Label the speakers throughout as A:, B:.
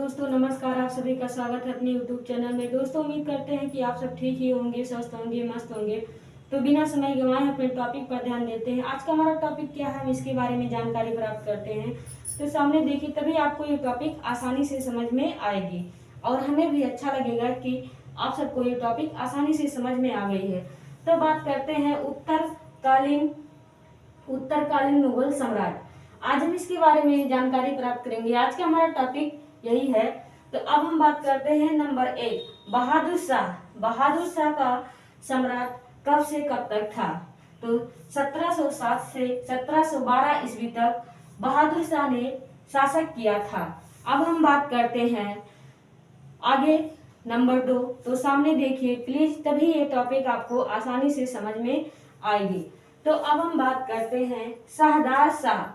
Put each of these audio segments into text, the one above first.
A: दोस्तों नमस्कार। आप सभी का स्वागत है अपने YouTube चैनल में। दोस्तों उम्मीद करते हैं कि आप सब ठीक ही होंगे, स्वस्थ होंगे, मस्त होंगे। तो बिना समय गंवाए अपने टॉपिक पर ध्यान देते हैं। आज का हमारा टॉपिक क्या है, हम इसके बारे में जानकारी प्राप्त करते हैं। तो सामने देखिए, तभी आपको ये टॉपिक आसानी से समझ में आएगी और हमें भी अच्छा लगेगा कि आप सबको ये टॉपिक आसानी से समझ में आ गई है। तो बात करते हैं उत्तरकालीन मुगल सम्राट। आज हम इसके बारे में जानकारी प्राप्त करेंगे। आज का हमारा टॉपिक यही है। तो अब हम बात करते हैं नंबर 1, बहादुर शाह। बहादुर शाह का सम्राट कब से कब तक था? तो 1707 से 1712 ईस्वी तक बहादुर शाह ने शासक किया था। अब हम बात करते हैं आगे नंबर 2। तो सामने देखिए प्लीज, तभी ये टॉपिक आपको आसानी से समझ में आएगी। तो अब हम बात करते हैं शाहदार शाह।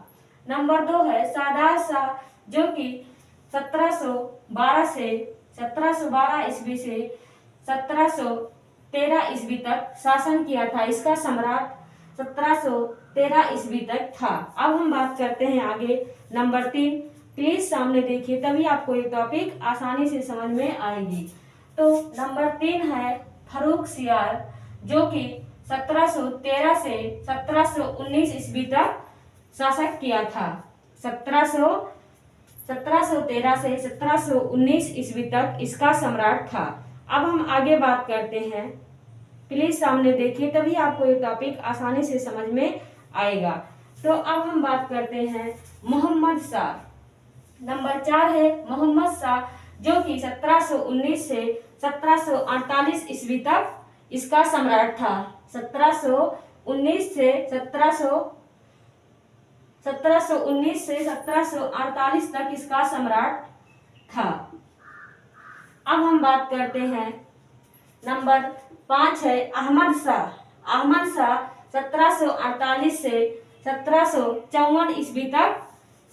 A: नंबर 2 है शाहदार शाह, जो कि 1712 ईस्वी से 1713 ईस्वी तक शासन किया था। इसका सम्राट 1713 ईस्वी तक था। अब हम बात करते हैं आगे नंबर 3। प्लीज सामने देखिए, तभी आपको ये टॉपिक आसानी से समझ में आएगी। तो नंबर 3 है फर्रुख सियार, जो कि 1713 से 1719 ईस्वी तक शासक किया था। 1713 से 1719 ईस्वी तक इसका सम्राट था। अब हम आगे बात करते हैं। प्लीज सामने देखिए, तभी आपको ये टॉपिक आसानी से समझ में आएगा। तो अब हम बात करते हैं मोहम्मद शाह। नंबर 4 है मोहम्मद शाह, जो कि 1719 से 1748 ईस्वी तक इसका सम्राट था। 1719 से 1748 तक इसका सम्राट था। अब हम बात करते हैं नंबर 5 है अहमद शाह। अहमद शाह 1748 से 1754 ईस्वी तक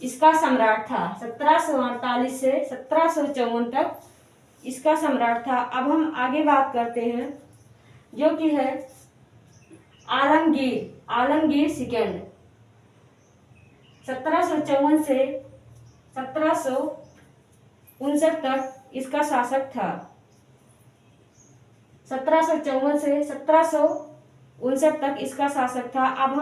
A: इसका सम्राट था। 1748 से 1754 तक इसका सम्राट था। अब हम आगे बात करते हैं, जो कि है आलमगीर सेकंड। 1754 से 1759 तक इसका शासक था। 1754 से 1759 तक इसका शासक था। अब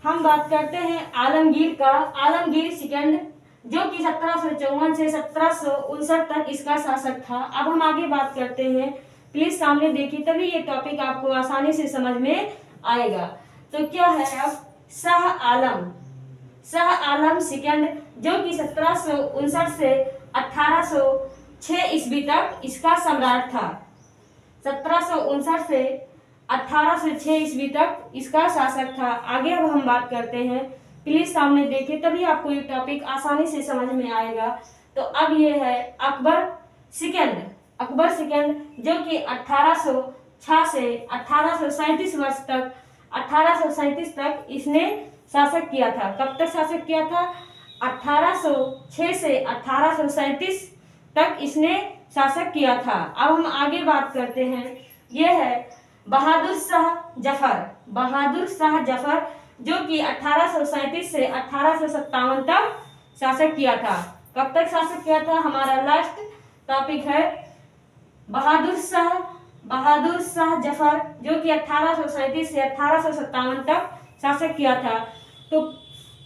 A: हम बात करते हैं आलमगीर सेकंड, जो कि 1754 से 1759 तक इसका शासक था। अब हम आगे बात करते हैं। प्लीज सामने देखिए, तभी ये टॉपिक आपको आसानी से समझ में आएगा। तो क्या है अब शाह आलम सेकंड, जो कि 1759 से 1806 ईस्वी तक इसका सम्राट था। 1759 से 1806 ईस्वी तक इसका शासक था। आगे अब हम बात करते हैं। प्लीज सामने देखिए, तभी आपको ये टॉपिक आसानी से समझ में आएगा। तो अब ये है अकबर सेकंड, जो कि 1806 से 1837 तक इसने शासक किया था। कब तक शासक किया था? 1806 से 1837 तक इसने शासक किया था। अब हम आगे बात करते हैं। यह है बहादुर शाह जफर, जो कि 1837 से 1857 तक शासक किया था। कब तक शासक किया था? हमारा लास्ट टॉपिक है बहादुर शाह जफर, जो कि 1837 से 1857 तक शासक किया था। तो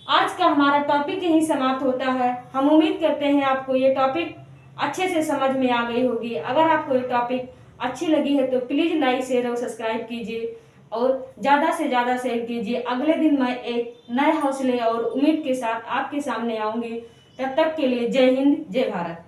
A: आज का हमारा टॉपिक यही समाप्त होता है। हम उम्मीद करते हैं आपको ये टॉपिक अच्छे से समझ में आ गई होगी। अगर आपको ये टॉपिक अच्छी लगी है तो प्लीज लाइक, शेयर और सब्सक्राइब कीजिए और ज़्यादा से ज़्यादा शेयर कीजिए। अगले दिन मैं एक नए हौसले और उम्मीद के साथ आपके सामने आऊँगी। तब तक के लिए जय हिंद, जय भारत।